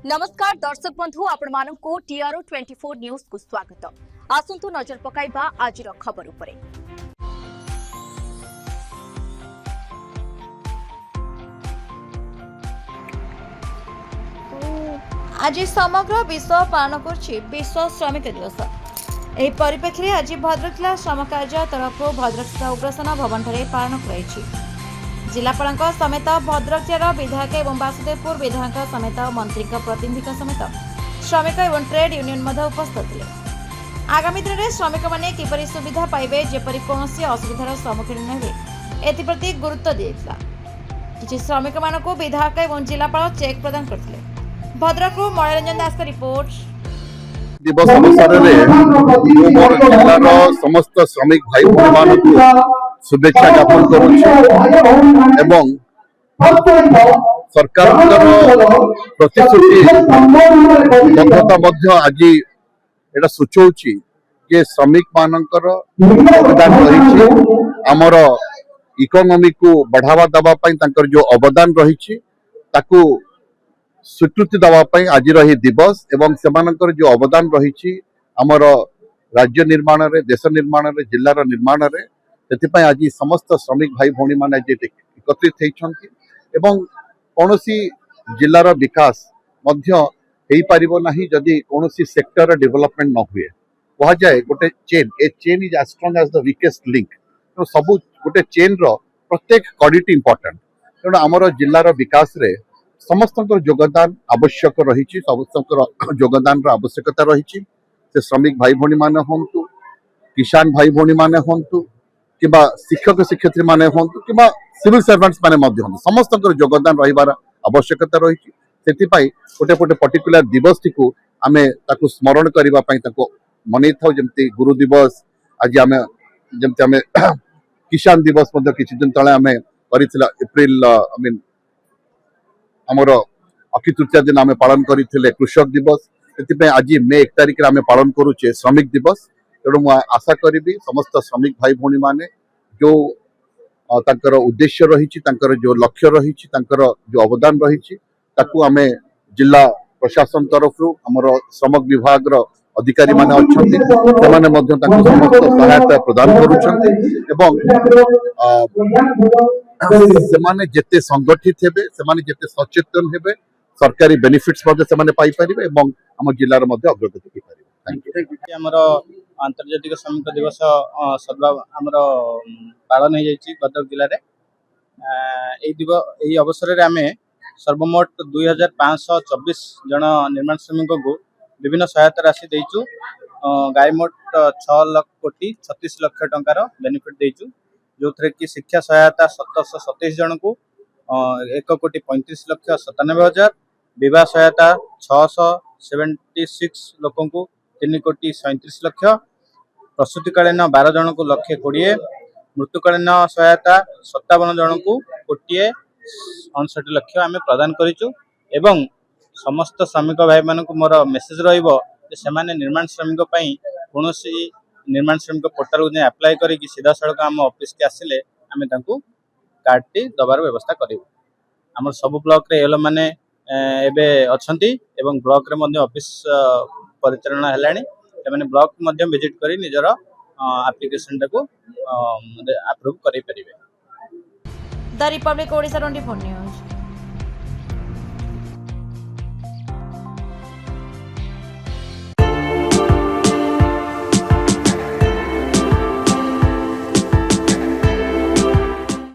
नमस्कार दर्शक बंधु आपण मानक टीआरओ 24 न्यूज को स्वागत। आसंतु नजर पकाइबा आज खबर उपरे। आज समग्र विश्व पालन कर विश्व श्रमिक दिवस। एही परिप्रेक्षी आज भद्रक जिला श्रम कार्य तरफ भद्रक स्थित उग्रसेना भवन पालन कर जिलापाल समेत भद्रक जिलार विधायक और वासुदेवपुर विधायक समेत मंत्री प्रतिनिधि समेत श्रमिक और ट्रेड यूनियन उपस्थित थे। आगामी दिन में श्रमिक मैंने किपरि सुविधा पाइबे जेपरि कौनसी असुविधार सम्मुखीन नहे एप्रति गुरुत्व दिया। किसी श्रमिक मानक विधायक और जिलापाल चेक प्रदान करते। भद्रक मनोरंजन दास का रिपोर्ट। दिवस अवसर में जिलार समस्त श्रमिक भाई भौणी शुभेच्छा ज्ञापन करुँ। सरकार प्रतिश्रुति आज एटा सूचौछि जे श्रमिक मानकर अवदान रही आमर इकोनॉमी को बढ़ावा दबा पई तांकर जो अवदान रही ताकू स्वीकृति दवाई आज रही दिवस एवं सेमानकर जो अवदान रही आमर राज्य निर्माण रे देश निर्माण रे जिलार निर्माण रे से आज समस्त श्रमिक भाई भौणी मान एकत्रित होती कौन जिलार विकास जदि कौन सेक्टर डेवलपमेंट न हुए कह जाए गोटे chain a chain is as strong as the weakest link. तो सब गोटे चेन रो प्रत्येक कॉडिट इंपोर्टेंट तेणु आमर जिलार विकास रे समस्त योगदान आवश्यक रही समस्त योगदान आवश्यकता रही श्रमिक भाई भौणी मान हूँ किसान भाई भौणी मान हूँ कि शिक्षक शिक्षयित्री माने हूँ कि सिविल सर्वेंट्स माने हूँ समस्त योगदान रही आवश्यकता रही गोटे गोटे पर्टिकुलर दिवस टी आम स्मरण करने मन था जमी गुरु दिवस आज आम जमी आम किसान दिवस किसी दिन तले आम कर एप्रिल आमर अक्षय तृतीया दिन आम पालन करते कृषक दिवस से आज मे 1 तारिख आम पालन करुचे श्रमिक दिवस। तेणु मुझे आशा करी समस्त श्रमिक भाई भौणी माने जो तांकर उद्देश्य रही जो लक्ष्य रही जो अवदान रही आम जिला प्रशासन तरफ आमर श्रम विभाग अधिकारी माने समस्त सहायता प्रदान करुँचे जेते संगठित हेबे जेते सचेतन हेबे सरकारी बेनिफिट्स पाई पारिबे आम जिलार अग्रगति पारिबे। हमर आंतर्जातिक श्रमिक दिवस आमर पालन हो भद्रक जिले में अवसर में आम सर्वमोट 2524 जन निर्माण श्रमिक को विभिन्न सहायता राशि देचु गायमोट 6,36,00,000 टंकार बेनिफिट देचु जो थे कि शिक्षा सहायता 727 जन को 1,35,97,000 विवाह सहायता 676 लोक को 3,37,00,000 प्रसूतिकालीन 12 जन को 1,20,00,000 मृत्युकालीन सहायता 57 जन को 1,59,00,000 आम प्रदान करिचु एवं समस्त श्रमिक भाई मान को मोर मेसेज रहिबो जे सेमाने निर्माण श्रमिक पई कोनोसी निर्माण श्रमिक पोर्टल को अप्लाई करी सीधा सड़क आम ऑफिस के आसिले आम तांको कार्ड टी दबार व्यवस्था करिवु। आम सब ब्लॉक रे एलो माने एबे अछंती एवं ब्लॉक रे मध्ये ऑफिस परिचालना हेलानी एमाने ब्लॉक मध्ये विजिट करी निजर एप्लिकेशन को अप्रूव करि परिबे। The republic Odisha 24 news.